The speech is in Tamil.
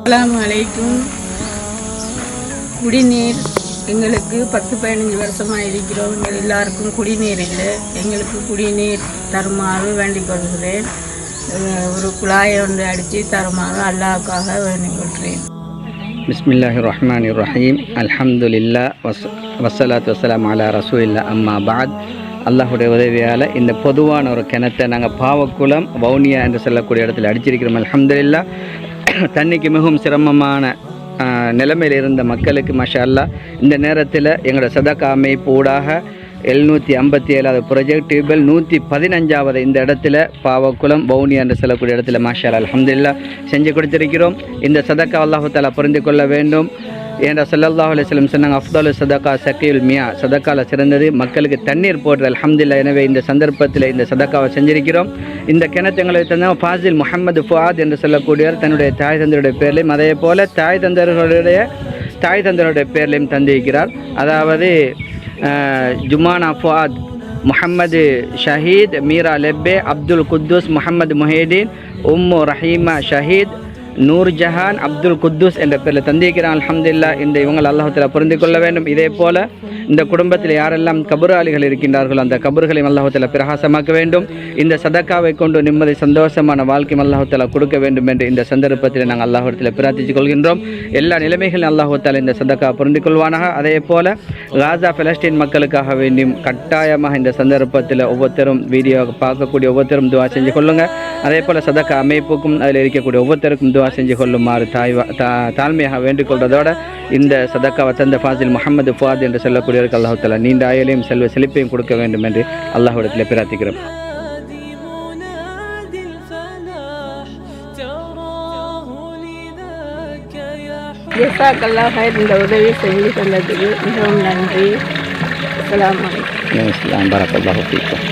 அஸ்ஸலாமு அலைக்கும். குடிநீர் எங்களுக்கு 10-15 வருஷமாக இருக்கிறோம். எங்கள் எல்லாருக்கும் குடிநீர் இல்லை. எங்களுக்கு குடிநீர் தருமாறு வேண்டிக் கொள்கிறேன். ஒரு குழாயை ஒன்று அடித்து தருமாறு அல்லாஹ்வுக்காக வேண்டிக் கொள்கிறேன். பிஸ்மில்லாஹிர் ரஹ்மானிர் ரஹீம். அல்ஹம்துலில்லா வஸ்ஸலாத்து வஸ்ஸலாம் அலா ரசூலில்லா அம்மா பாத். அல்லாஹுடைய உதவியால் இந்த பொதுவான ஒரு கிணத்தை நாங்கள் பாவக்குளம் வவுனியா என்று சொல்லக்கூடிய இடத்துல அடிச்சிருக்கிறோம். அல்ஹம்துலில்லா. தண்ணிக்கு மிகவும் சிரமமான நிலைமையில் இருந்த மக்களுக்கு மாஷா அல்லாஹ் இந்த நேரத்தில் எங்களோட சதகா அமைப்பு ஊடாக 757வது ப்ரொஜெக்ட் டியூபெல் 115வது இந்த இடத்துல பாவக்குளம் வவுனியா என்று சொல்லக்கூடிய இடத்துல மாஷா அல்லாஹ் அல்ஹம்துலில்லா செஞ்சு கொடுத்திருக்கிறோம். இந்த சதகா அல்லாஹு தஆலா புரிந்து கொள்ள வேண்டும். ஏன்னா ஸல்லல்லாஹு அலைஹி வஸல்லம் சொன்னாங்க, அஃதலு சதகா சகீல் மியா, சதக்காவில் சிறந்தது மக்களுக்கு தண்ணீர் போடுற. அல்ஹம்துலில்லா. எனவே இந்த சந்தர்ப்பத்தில் இந்த சதக்காவை செஞ்சிருக்கிறோம். இந்த கிணத்து எங்களுக்கு தந்தால் ஃபாசில் முஹம்மது ஃபுஆத் என்று சொல்லக்கூடியவர் தன்னுடைய தாய் தந்தருடைய பேர்லையும் அதே போல் தாய் தந்தருடைய பேர்லையும் தந்திருக்கிறார். அதாவது ஜுமானா ஃபுஆத், முஹம்மது ஷஹீத், மீரா லெப்பே, அப்துல் குத்தூஸ், முஹம்மது முஹீதீன், உம்மு ரஹீமா ஷஹீத், நூர் ஜஹான், அப்துல் குத்தூஸ் என்ற பேரில் தந்திருக்கிறான். அல்ஹம்துலில்லா. இந்த இவங்கள் அல்லாஹ் தஆலா புரிந்து கொள்ள வேண்டும். இதே போல் இந்த குடும்பத்தில் யாரெல்லாம் கபராளிகள் இருக்கின்றார்களோ அந்த கபர்களையும் அல்லாஹ் தஆலா பிரகாசமாக்க வேண்டும். இந்த சதக்காவை கொண்டு நிம்மதி சந்தோஷமான வாழ்க்கையும் அல்லாஹ் தஆலா கொடுக்க வேண்டும் என்று இந்த சந்தர்ப்பத்தில் நாங்கள் அல்லாஹ்விடத்தில் பிரார்த்தித்துக் கொள்கின்றோம். எல்லா நிலைமைகளும் அல்லாஹ் தஆலா இந்த சதக்கா புரிந்து கொள்வானாக. அதே போல் காசா பலஸ்தீன் மக்களுக்காக வேண்டியும் கட்டாயமாக இந்த சந்தர்ப்பத்தில் ஒவ்வொருத்தரும் வீடியோ பார்க்கக்கூடிய ஒவ்வொருத்தரும் துவா செஞ்சு கொள்ளுங்கள். அதே போல் சதக்கா அமைப்புக்கும் அதில் இருக்கக்கூடிய ஒவ்வொருத்தருக்கும் துவா செஞ்சு கொள்ளுமாறு தாழ்மையாக வேண்டிக் கொள்வதோடு இந்த சதக்காவை தந்த ஃபாசில் முஹம்மது ஃபுஆத் என்று சொல்லக்கூடியவருக்கு அல்லாஹ் தஆலா நீண்ட ஆயுளையும் செல்வ செழிப்பையும் கொடுக்க வேண்டும் என்று அல்லாஹ்விடத்தில் பிரார்த்திக்கிறோம். ஜஸாக்கல்லாஹ் ஹைர். இந்த உதவி செஞ்சு தந்ததுக்கு மிகவும் நன்றி. அஸ்ஸலாமு அலைக்கும். பரக்கல்லாஹு ஃபீக்கும்.